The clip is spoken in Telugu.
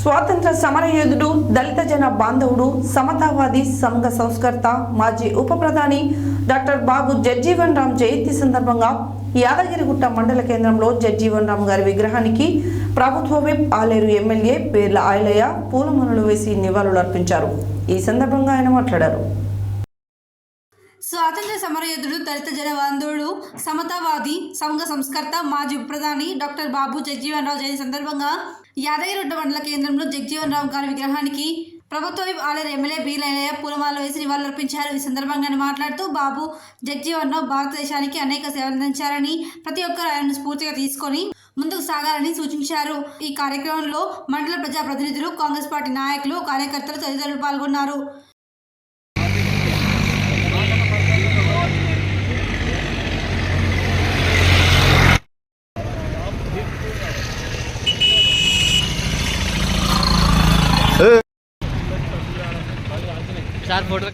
స్వాతంత్ర సమరయోధుడు, దళిత జన బాంధవుడు, సమతావాది, సంఘ సంస్కర్త, మాజీ ఉప ప్రధాని డాక్టర్ బాబు జగ్జీవన్ రామ్ జయంతి సందర్భంగా యాదగిరిగుట్ట మండల కేంద్రంలో జగ్జీవన్ రామ్ గారి విగ్రహానికి ప్రభుత్వ విప్ ఆలేరు ఎమ్మెల్యే పేర్ల ఆయలయ్య పూలమాలలు వేసి నివాళులర్పించారు. ఈ సందర్భంగా ఆయన మాట్లాడారు. స్వాతంత్ర సమరయోధుడు, దళిత జనబాంధవుడు, సమతావాది, సంఘ సంస్కర్త, మాజీ ఉప ప్రధాని డాక్టర్ బాబు జగ్జీవన్ రామ్ జయంతి సందర్భంగా యాదగిరిగుట్ట మండల కేంద్రంలో జగ్జీవన్ రామ్ గారి విగ్రహానికి ప్రభుత్వ విప్ ఆలేరు ఎమ్మెల్యే పేర్ల ఆయలయ్య పూలమాలలు వేసి నివాళులర్పించారు. ఈ సందర్భంగా మాట్లాడుతూ బాబు జగ్జీవన్ రామ్ భారతదేశానికి అనేక సేవలు అందించారని, ప్రతి ఒక్కరూ ఆయనను స్ఫూర్తిగా తీసుకొని ముందుకు సాగాలని సూచించారు. ఈ కార్యక్రమంలో మండల ప్రజాప్రతినిధులు, కాంగ్రెస్ పార్టీ నాయకులు, కార్యకర్తలు తదితరులు పాల్గొన్నారు. फोटो